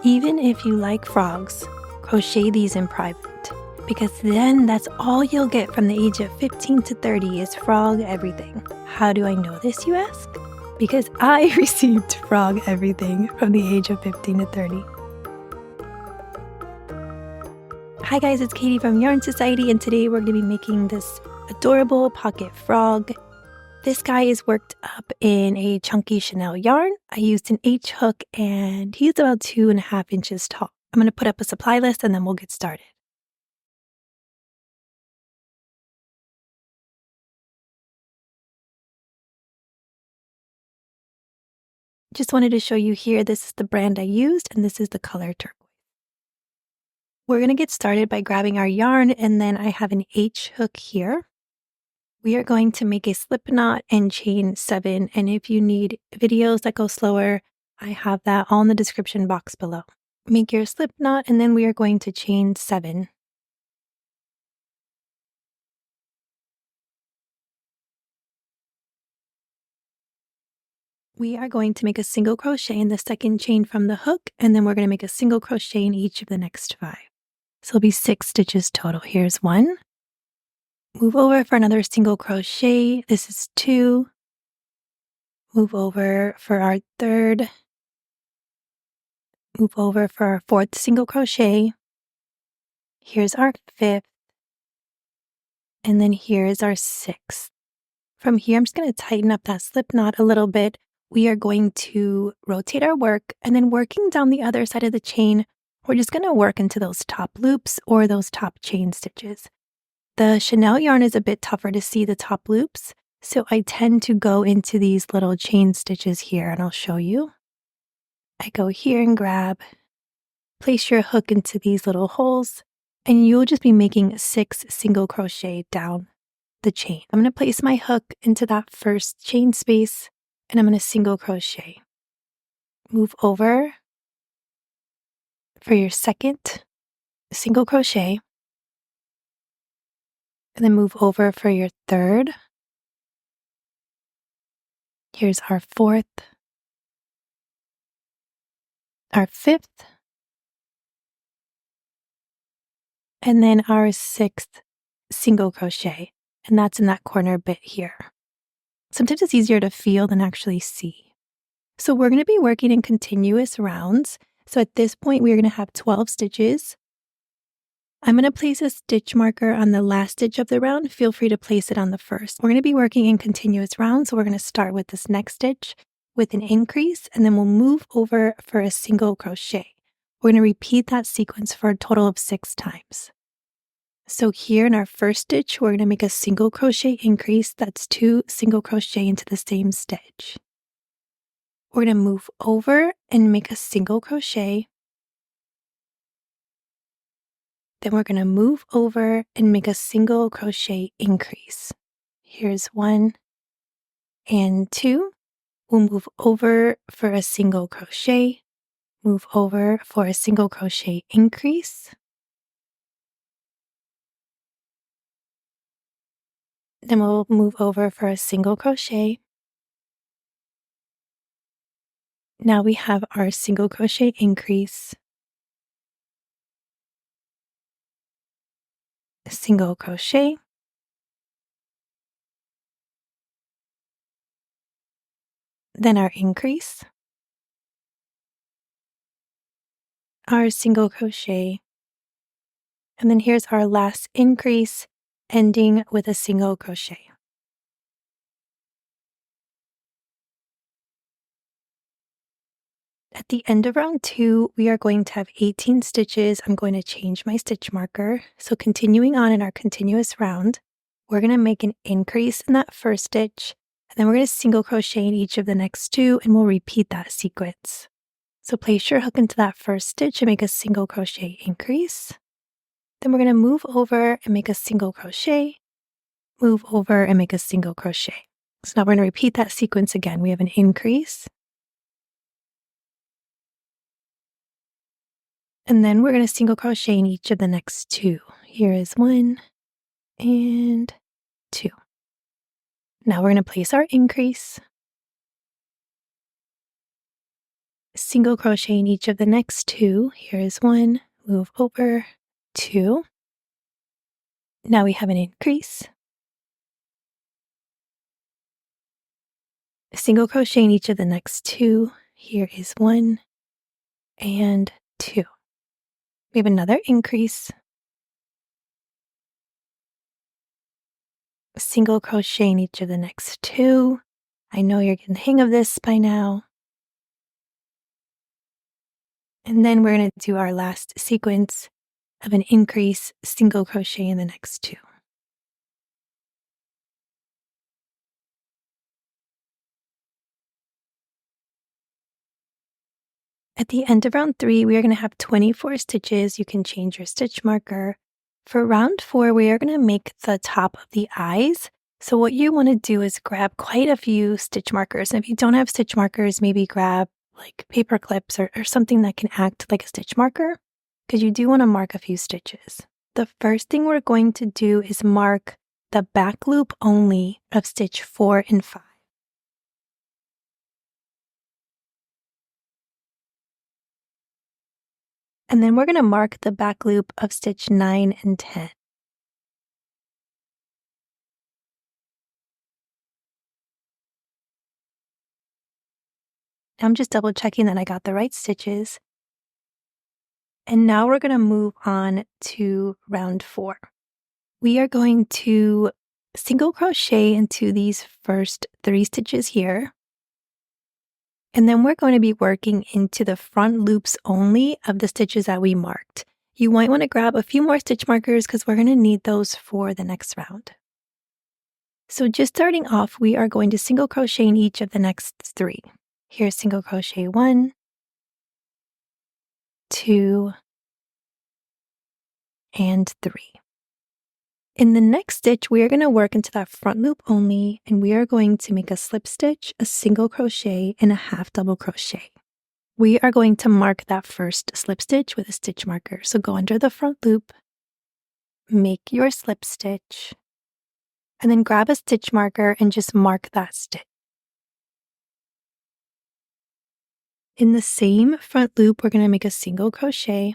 Even if you like frogs, crochet these in private, because then that's all you'll get from the age of 15 to 30 is frog everything. How do I know this, you ask? Because I received frog everything from the age of 15 to 30. Hi guys, it's Katie from Yarn Society, and today we're going to be making this adorable pocket frog. This guy is worked up in a chunky Chanel yarn. I used an H hook and he's about 2.5 inches tall. I'm going to put up a supply list and then we'll get started. Just wanted to show you here, this is the brand I used and this is the color turquoise. We're going to get started by grabbing our yarn, and then I have an H hook here. We are going to make a Slipknot and Chain 7, and if you need videos that go slower, I have that all in the description box below. Make your Slipknot, and then we are going to chain 7. We are going to make a single crochet in the second chain from the hook, and then we're going to make a single crochet in each of the next 5. So it'll be 6 stitches total. Here's 1. Move over for another single crochet. This is 2. Move over for our 3rd. Move over for our 4th single crochet. Here's our 5th. And then here is our 6th. From here, I'm just going to tighten up that slip knot a little bit. We are going to rotate our work, and then working down the other side of the chain, we're just going to work into those top loops or those top chain stitches. The Chanel yarn is a bit tougher to see the top loops, so I tend to go into these little chain stitches here, and I'll show you. I go here and grab, place your hook into these little holes, and you'll just be making 6 single crochet down the chain. I'm going to place my hook into that first chain space, and I'm going to single crochet. Move over for your second single crochet, and then move over for your 3rd. Here's our 4th, our 5th, and then our 6th single crochet, and that's in that corner bit here. Sometimes it's easier to feel than actually see. So we're going to be working in continuous rounds. So at this point, we're going to have 12 stitches. I'm going to place a stitch marker on the last stitch of the round. Feel free to place it on the first. We're going to be working in continuous rounds, so we're going to start with this next stitch with an increase, and then we'll move over for a single crochet. We're going to repeat that sequence for a total of 6 times. So here in our first stitch, we're going to make a single crochet increase. That's 2 single crochet into the same stitch. We're going to move over and make a single crochet. Then we're going to move over and make a single crochet increase. Here's 1 and 2. We'll move over for a single crochet, move over for a single crochet increase. Then we'll move over for a single crochet. Now we have our single crochet increase, single crochet, then our increase, our single crochet, and then here's our last increase, ending with a single crochet. At the end of round 2, we are going to have 18 stitches. I'm going to change my stitch marker. So continuing on in our continuous round, we're going to make an increase in that first stitch, and then we're going to single crochet in each of the next 2, and we'll repeat that sequence. So place your hook into that first stitch and make a single crochet increase. Then we're going to move over and make a single crochet, move over and make a single crochet. So now we're going to repeat that sequence again. We have an increase, and then we're going to single crochet in each of the next 2. Here is 1 and 2. Now we're going to place our increase, single crochet in each of the next 2. Here is 1, move over, 2. Now we have an increase. Single crochet in each of the next 2. Here is 1 and 2. We have another increase. Single crochet in each of the next 2. I know you're getting the hang of this by now. And then we're going to do our last sequence of an increase, single crochet in the next 2. At the end of round 3, we are going to have 24 stitches. You can change your stitch marker. For round 4, we are going to make the top of the eyes. So what you want to do is grab quite a few stitch markers. And if you don't have stitch markers, maybe grab like paper clips or something that can act like a stitch marker, because you do want to mark a few stitches. The first thing we're going to do is mark the back loop only of stitch 4 and 5. And then we're going to mark the back loop of stitch 9 and 10. Now I'm just double checking that I got the right stitches. And now we're going to move on to round 4. We are going to single crochet into these first 3 stitches here. And then we're going to be working into the front loops only of the stitches that we marked. You might want to grab a few more stitch markers because we're going to need those for the next round. So just starting off, we are going to single crochet in each of the next 3. Here's single crochet 1, 2, and 3. In the next stitch, we are going to work into that front loop only, and we are going to make a slip stitch, a single crochet, and a half double crochet. We are going to mark that first slip stitch with a stitch marker. So go under the front loop, make your slip stitch, and then grab a stitch marker and just mark that stitch. In the same front loop, we're going to make a single crochet.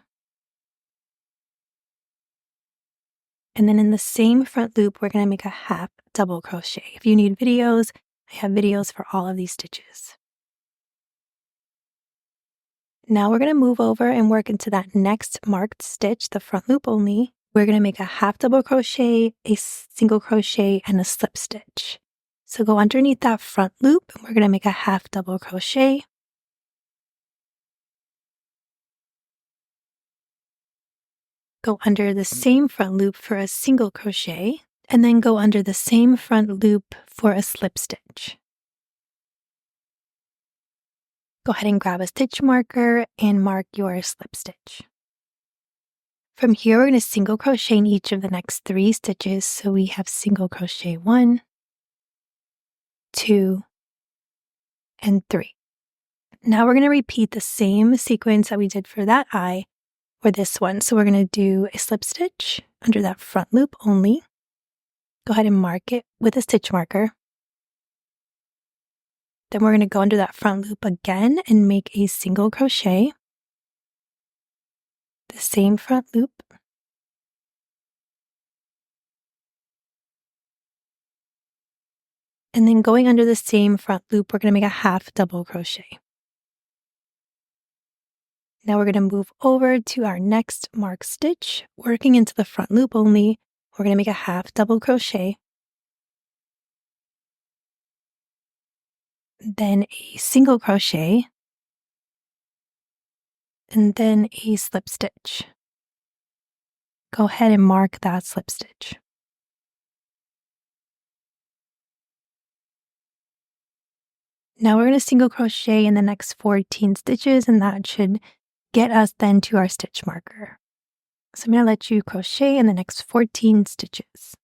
And then in the same front loop, we're going to make a half double crochet. If you need videos, I have videos for all of these stitches. Now we're going to move over and work into that next marked stitch, the front loop only. We're going to make a half double crochet, a single crochet, and a slip stitch. So go underneath that front loop and we're going to make a half double crochet. Go under the same front loop for a single crochet, and then go under the same front loop for a slip stitch. Go ahead and grab a stitch marker and mark your slip stitch. From here, we're going to single crochet in each of the next 3 stitches. So we have single crochet 1, 2, and 3. Now we're going to repeat the same sequence that we did for that eye for this one. So we're going to do a slip stitch under that front loop only. Go ahead and mark it with a stitch marker. Then we're going to go under that front loop again and make a single crochet. The same front loop. And then going under the same front loop, we're going to make a half double crochet. Now we're going to move over to our next marked stitch, working into the front loop only. We're going to make a half double crochet, then a single crochet, and then a slip stitch. Go ahead and mark that slip stitch. Now we're going to single crochet in the next 14 stitches, and that should get us then to our stitch marker. So I'm going to let you crochet in the next 14 stitches.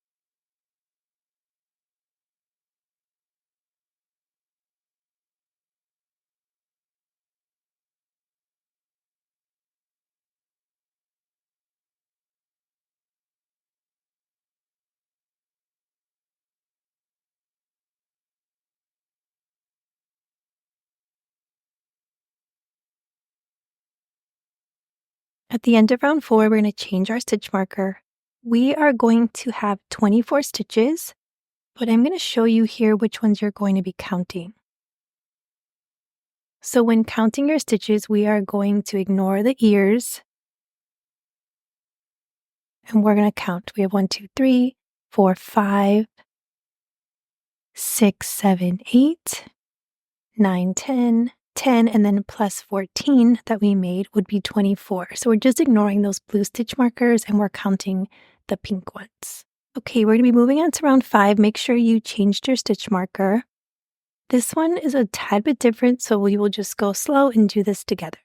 At the end of round 4, we're going to change our stitch marker. We are going to have 24 stitches, but I'm going to show you here which ones you're going to be counting. So when counting your stitches, we are going to ignore the ears, and we're going to count. We have 1, 2, 3, 4, 5, 6, 7, 8, 9, 10, 10, and then plus 14 that we made would be 24. So we're just ignoring those blue stitch markers and we're counting the pink ones. Okay, we're going to be moving on to round 5. Make sure you changed your stitch marker. This one is a tad bit different, so we will just go slow and do this together.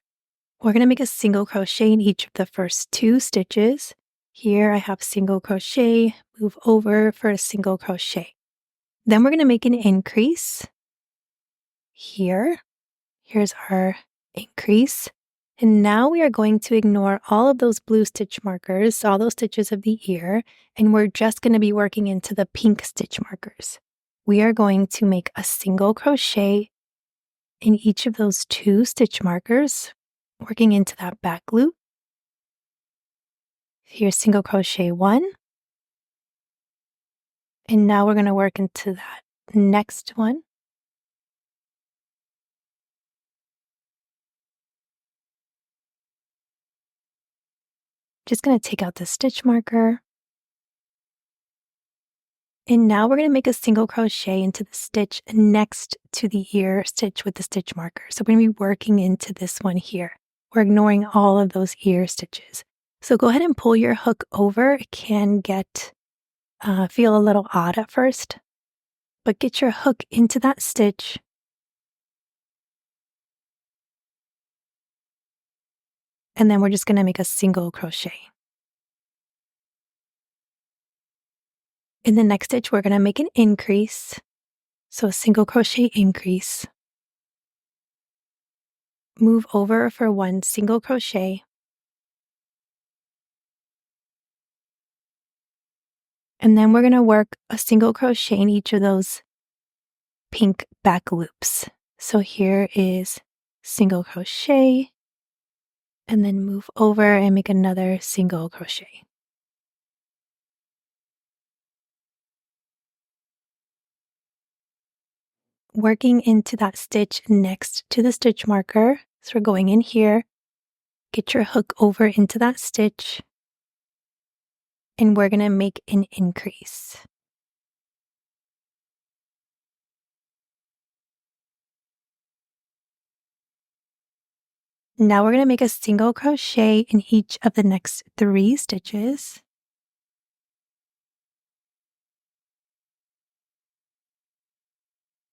We're going to make a single crochet in each of the first 2 stitches. Here I have single crochet, move over for a single crochet. Then we're going to make an increase here. Here's our increase. And now we are going to ignore all of those blue stitch markers, all those stitches of the ear, and we're just going to be working into the pink stitch markers. We are going to make a single crochet in each of those 2 stitch markers, working into that back loop. Here's single crochet 1. And now we're going to work into that next one. Just going to take out the stitch marker. And now we're going to make a single crochet into the stitch next to the ear stitch with the stitch marker. So we're going to be working into this one here. We're ignoring all of those ear stitches. So go ahead and pull your hook over. It can feel a little odd at first, but get your hook into that stitch. And then we're just going to make a single crochet. In the next stitch, we're going to make an increase. So a single crochet increase. Move over for 1 single crochet. And then we're going to work a single crochet in each of those pink back loops. So here is single crochet, and then move over and make another single crochet. Working into that stitch next to the stitch marker. So we're going in here, get your hook over into that stitch, and we're going to make an increase. Now we're going to make a single crochet in each of the next 3 stitches.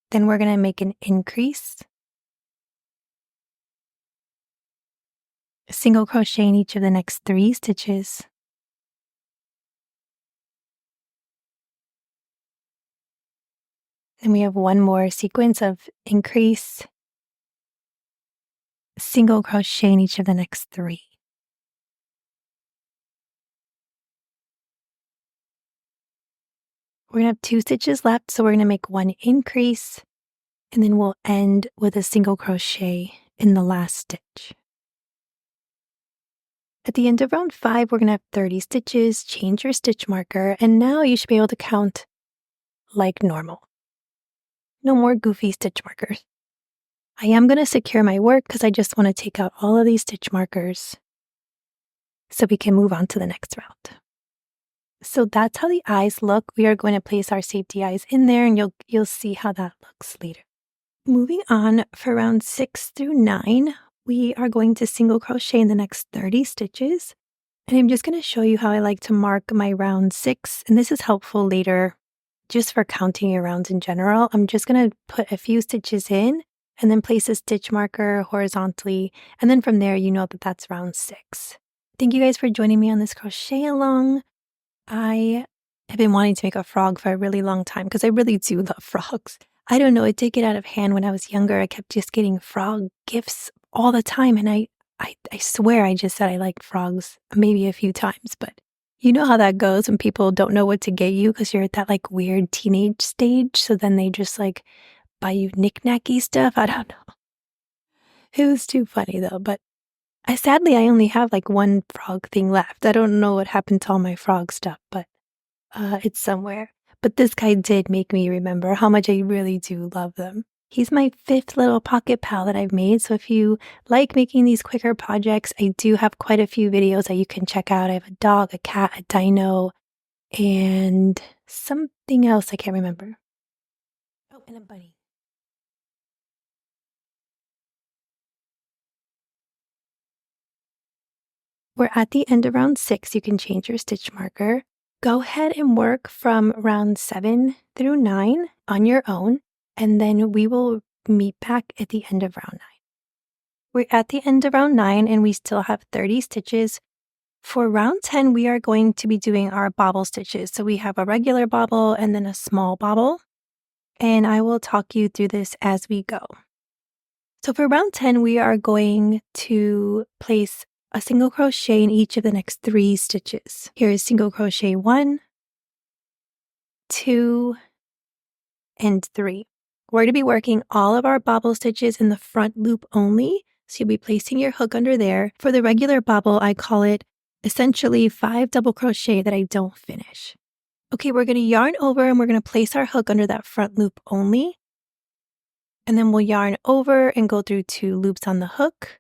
Then we're going to make an increase. A single crochet in each of the next 3 stitches. Then we have one more sequence of increase, single crochet in each of the next 3. We're going to have 2 stitches left, so we're going to make 1 increase, and then we'll end with a single crochet in the last stitch. At the end of round 5, we're going to have 30 stitches, change your stitch marker, and now you should be able to count like normal. No more goofy stitch markers. I am going to secure my work because I just want to take out all of these stitch markers so we can move on to the next round. So that's how the eyes look. We are going to place our safety eyes in there, and you'll see how that looks later. Moving on for round 6 through 9, we are going to single crochet in the next 30 stitches. And I'm just going to show you how I like to mark my round 6. And this is helpful later just for counting your rounds in general. I'm just going to put a few stitches in and then place a stitch marker horizontally. And then from there, you know that that's round 6. Thank you guys for joining me on this crochet along. I have been wanting to make a frog for a really long time because I really do love frogs. I don't know, it did get out of hand when I was younger. I kept just getting frog gifts all the time. And I swear I just said I liked frogs maybe a few times. But you know how that goes when people don't know what to get you because you're at that like weird teenage stage. So then they just like buy you knick-knacky stuff. I don't know. It was too funny though. But Sadly, I only have like one frog thing left. I don't know what happened to all my frog stuff, but it's somewhere. But this guy did make me remember how much I really do love them. He's my 5th little pocket pal that I've made, so if you like making these quicker projects, I do have quite a few videos that you can check out. I have a dog, a cat, a dino, and something else I can't remember. Oh, and a bunny. We're at the end of round 6. You can change your stitch marker. Go ahead and work from round 7 through 9 on your own, and then we will meet back at the end of round 9. We're at the end of round 9 and we still have 30 stitches. For round 10, we are going to be doing our bobble stitches. So we have a regular bobble and then a small bobble, and I will talk you through this as we go. So for round 10, we are going to place a single crochet in each of the next 3 stitches. Here is single crochet 1, 2, and 3. We're going to be working all of our bobble stitches in the front loop only, so you'll be placing your hook under there. For the regular bobble, I call it essentially 5 double crochet that I don't finish. Okay, we're going to yarn over and we're going to place our hook under that front loop only, and then we'll yarn over and go through 2 loops on the hook.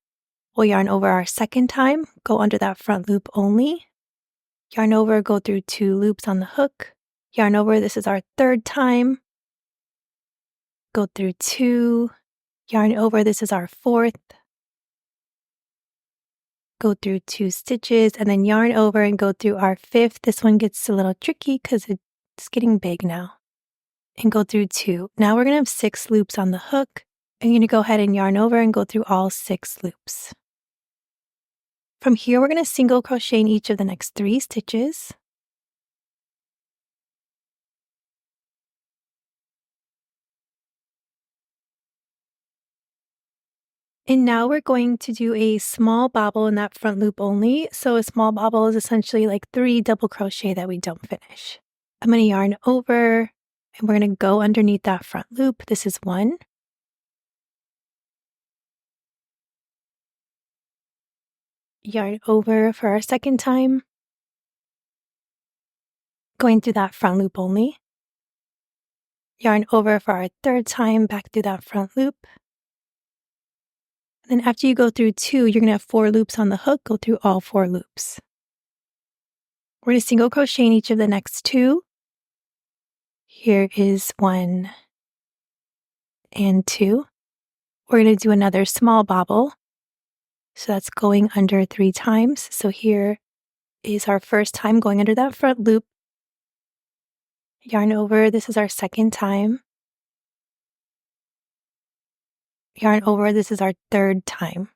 We'll yarn over our second time, go under that front loop only, yarn over, go through 2 loops on the hook, yarn over, this is our third time, go through 2, yarn over, this is our fourth, go through 2 stitches, and then yarn over and go through our 5th. This one gets a little tricky because it's getting big now. And go through 2. Now we're going to have 6 loops on the hook. I'm going to go ahead and yarn over and go through all 6 loops. From here, we're going to single crochet in each of the next 3 stitches. And now we're going to do a small bobble in that front loop only. So a small bobble is essentially like 3 double crochet that we don't finish. I'm going to yarn over and we're going to go underneath that front loop. This is 1. Yarn over for our second time. Going through that front loop only. Yarn over for our third time, back through that front loop. And then after you go through 2, you're going to have 4 loops on the hook, go through all 4 loops. We're going to single crochet in each of the next 2. Here is 1 and 2. We're going to do another small bobble. So that's going under 3 times. So here is our first time going under that front loop. Yarn over, this is our second time. Yarn over, this is our third time.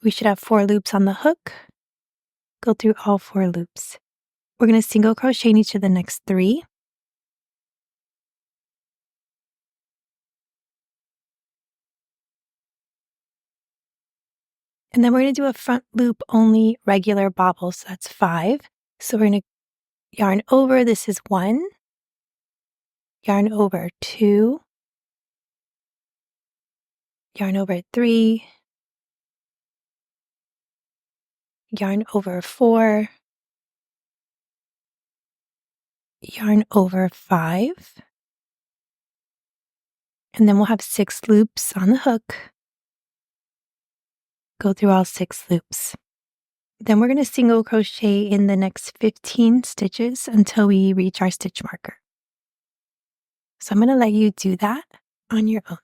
We should have 4 loops on the hook. Go through all 4 loops. We're going to single crochet in each of the next 3. And then we're going to do a front loop only regular bobble, so that's 5. So we're going to yarn over, this is 1. Yarn over 2. Yarn over 3. Yarn over 4. Yarn over 5. And then we'll have 6 loops on the hook. Go through all 6 loops. Then we're going to single crochet in the next 15 stitches until we reach our stitch marker. So I'm going to let you do that on your own.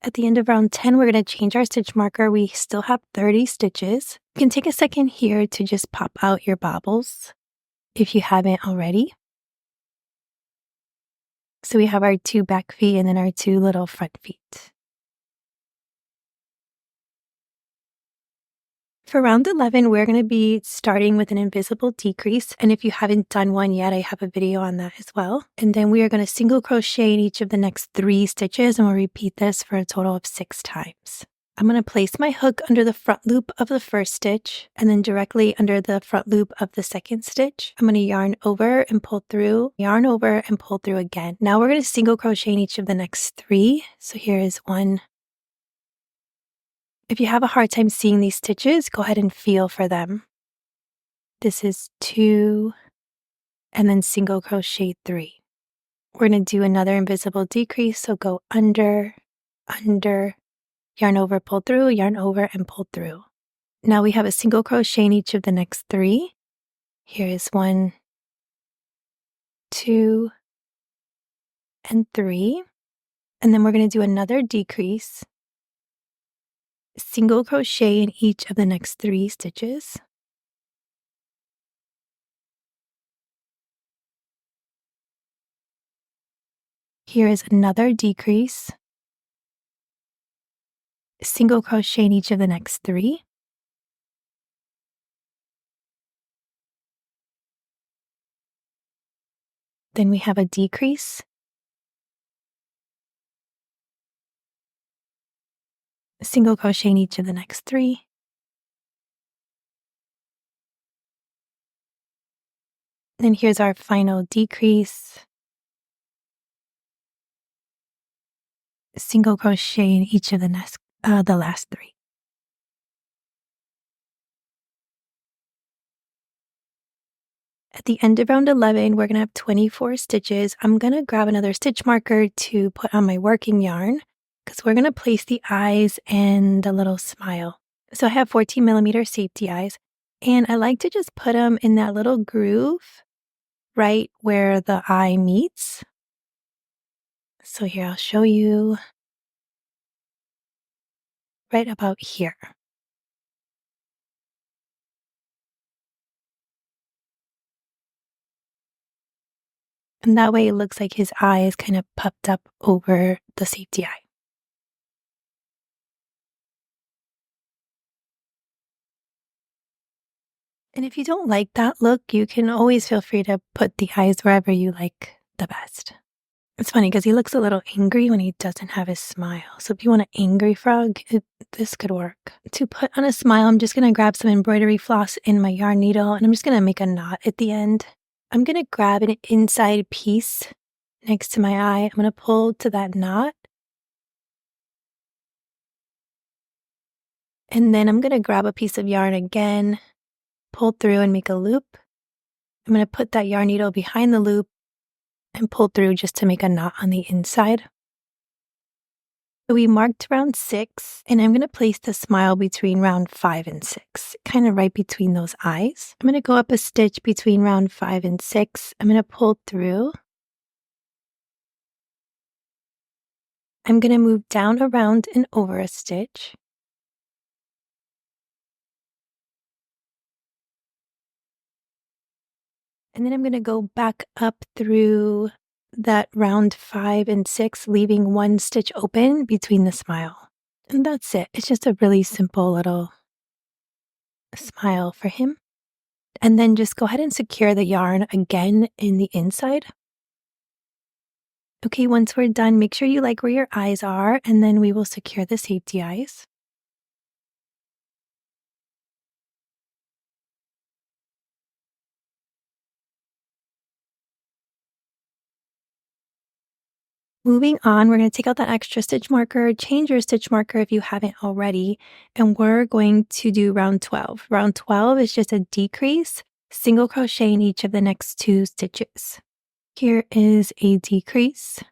At the end of round 10, we're going to change our stitch marker. We still have 30 stitches. You can take a second here to just pop out your bobbles if you haven't already. So we have our 2 back feet and then our 2 little front feet. For round 11, we're going to be starting with an invisible decrease. And if you haven't done one yet, I have a video on that as well. And then we are going to single crochet in each of the next 3 stitches, and we'll repeat this for a total of 6 times. I'm going to place my hook under the front loop of the first stitch and then directly under the front loop of the second stitch. I'm going to yarn over and pull through, yarn over and pull through again. Now we're going to single crochet in each of the next 3. So here is 1. If you have a hard time seeing these stitches, go ahead and feel for them. This is 2, and then single crochet 3. We're going to do another invisible decrease, so go under, yarn over, pull through, yarn over, and pull through. Now we have a single crochet in each of the next 3. Here is 1, 2, and 3. And then we're going to do another decrease, single crochet in each of the next 3 stitches. Here is another decrease, single crochet in each of the next 3. Then we have a decrease, single crochet in each of the next 3. Then here's our final decrease, single crochet in each of the last 3. At the end of round 11, we're going to have 24 stitches. I'm going to grab another stitch marker to put on my working yarn because we're going to place the eyes and the little smile. So I have 14 millimeter safety eyes, and I like to just put them in that little groove right where the eye meets. So here, I'll show you right about here. And that way it looks like his eye is kind of puffed up over the safety eye. And if you don't like that look, you can always feel free to put the eyes wherever you like the best. It's funny because he looks a little angry when he doesn't have his smile. So if you want an angry frog, this could work. To put on a smile, I'm just going to grab some embroidery floss in my yarn needle, and I'm just going to make a knot at the end. I'm going to grab an inside piece next to my eye. I'm going to pull to that knot. And then I'm going to grab a piece of yarn again, pull through and make a loop. I'm going to put that yarn needle behind the loop and pull through just to make a knot on the inside. So we marked round 6, and I'm going to place the smile between round 5 and 6, kind of right between those eyes. I'm going to go up a stitch between round 5 and 6. I'm going to pull through. I'm going to move down around and over a stitch. And then I'm going to go back up through that round 5 and 6, leaving 1 stitch open between the smile. And that's it. It's just a really simple little smile for him. And then just go ahead and secure the yarn again in the inside. Okay, once we're done, make sure you like where your eyes are, and then we will secure the safety eyes. Moving on, we're going to take out that extra stitch marker, change your stitch marker if you haven't already, and we're going to do round 12. Round 12 is just a decrease, single crochet in each of the next 2 stitches. Here is a decrease,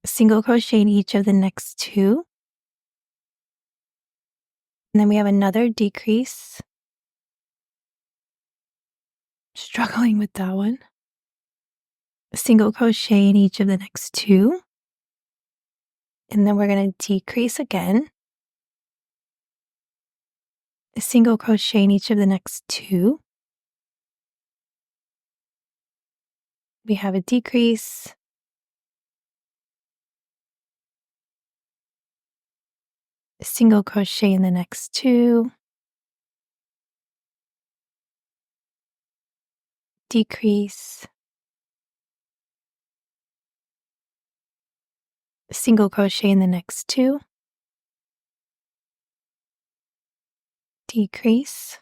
single crochet in each of the next 2. And then we have another decrease. Struggling with that one. Single crochet in each of the next 2. And then we're going to decrease again. A single crochet in each of the next 2. We have a decrease. single crochet in the next 2, decrease, single crochet in the next 2, decrease,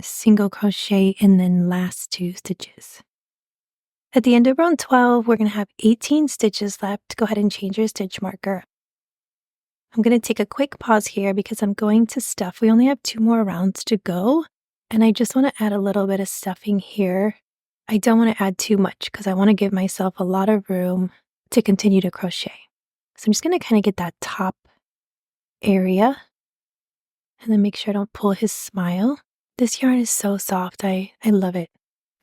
single crochet, and then last 2 stitches. At the end of round 12, we're going to have 18 stitches left. Go ahead and change your stitch marker. I'm going to take a quick pause here because I'm going to stuff. We only have 2 more rounds to go, and I just want to add a little bit of stuffing here. I don't want to add too much because I want to give myself a lot of room to continue to crochet. So I'm just going to kind of get that top area and then make sure I don't pull his smile. This yarn is so soft. I love it.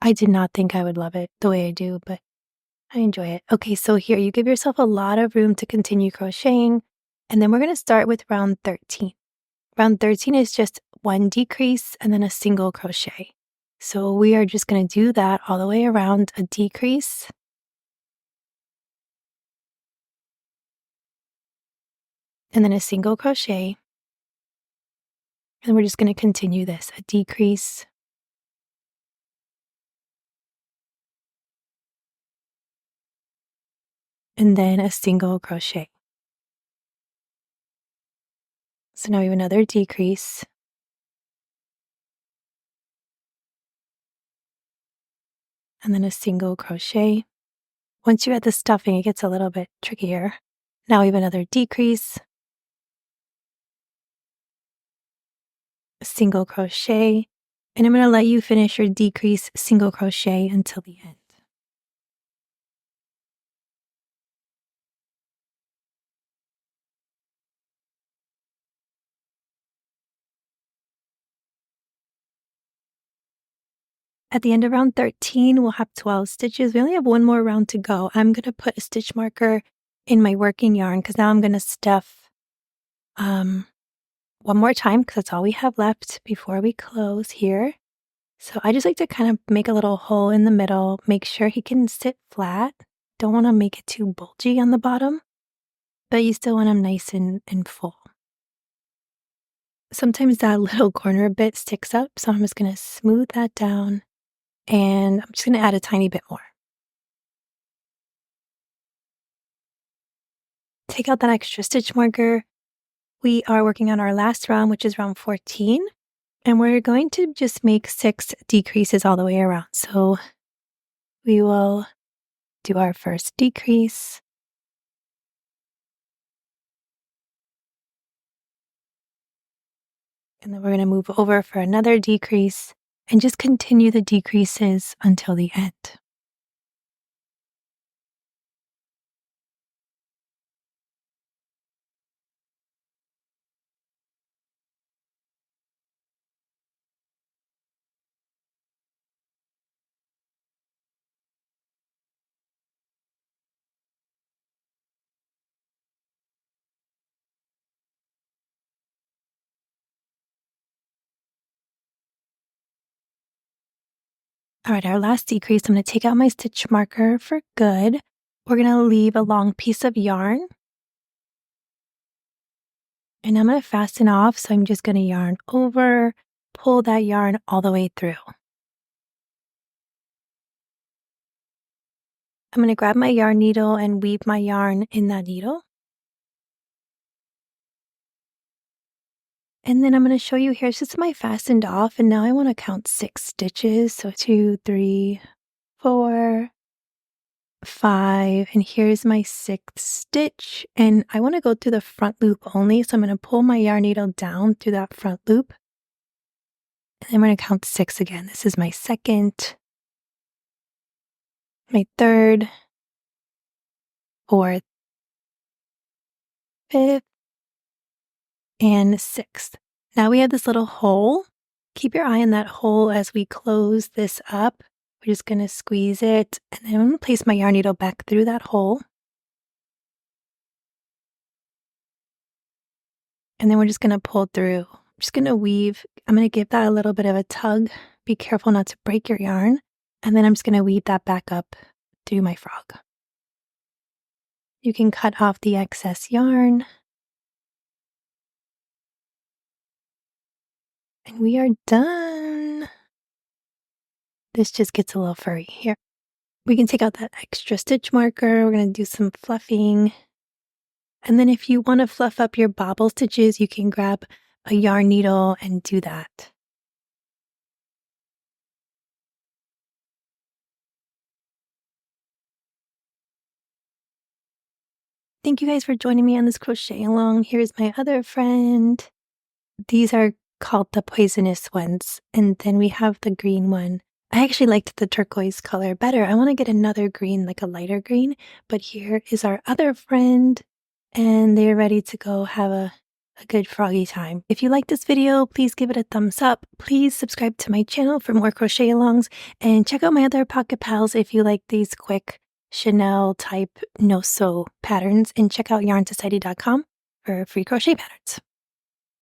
I did not think I would love it the way I do, but I enjoy it. Okay, so here you give yourself a lot of room to continue crocheting, and then we're going to start with round 13. Round 13 is just 1 decrease and then a single crochet. So we are just going to do that all the way around, a decrease, and then a single crochet. And we're just going to continue this, a decrease, and then a single crochet. So now we have another decrease, and then a single crochet. Once you add the stuffing, it gets a little bit trickier. Now we have another decrease, a single crochet, and I'm going to let you finish your decrease single crochet until the end. At the end of round 13, we'll have 12 stitches. We only have 1 more round to go. I'm going to put a stitch marker in my working yarn because now I'm going to stuff one more time because that's all we have left before we close here. So I just like to kind of make a little hole in the middle, make sure he can sit flat. Don't want to make it too bulgy on the bottom, but you still want him nice and full. Sometimes that little corner bit sticks up, so I'm just going to smooth that down. And I'm just going to add a tiny bit more. Take out that extra stitch marker. We are working on our last round, which is round 14. And we're going to just make 6 decreases all the way around. So we will do our first decrease. And then we're going to move over for another decrease and just continue the decreases until the end. All right, our last decrease, I'm going to take out my stitch marker for good. We're going to leave a long piece of yarn. And I'm going to fasten off, so I'm just going to yarn over, pull that yarn all the way through. I'm going to grab my yarn needle and weave my yarn in that needle. And then I'm going to show you here, since my fastened off, and now I want to count 6 stitches. So 2, 3, 4, 5, and here's my 6th stitch. And I want to go through the front loop only, so I'm going to pull my yarn needle down through that front loop. And then I'm going to count 6 again. This is my 2nd, my 3rd, 4th, 5th, and 6th. Now we have this little hole. Keep your eye on that hole as we close this up. We're just going to squeeze it, and then I'm going to place my yarn needle back through that hole. And then we're just going to pull through. I'm just going to weave. I'm going to give that a little bit of a tug. Be careful not to break your yarn. And then I'm just going to weave that back up through my frog. You can cut off the excess yarn. And we are done. This just gets a little furry here. We can take out that extra stitch marker. We're going to do some fluffing. And then if you want to fluff up your bobble stitches, you can grab a yarn needle and do that. Thank you guys for joining me on this crochet along. Here's my other friend. These are called the poisonous ones. And then we have the green one. I actually liked the turquoise color better. I want to get another green, like a lighter green. But here is our other friend. And they're ready to go have a good froggy time. If you like this video, please give it a thumbs up. Please subscribe to my channel for more crochet alongs. And check out my other Pocket Pals if you like these quick Chanel type no-sew patterns. And check out yarnsociety.com for free crochet patterns.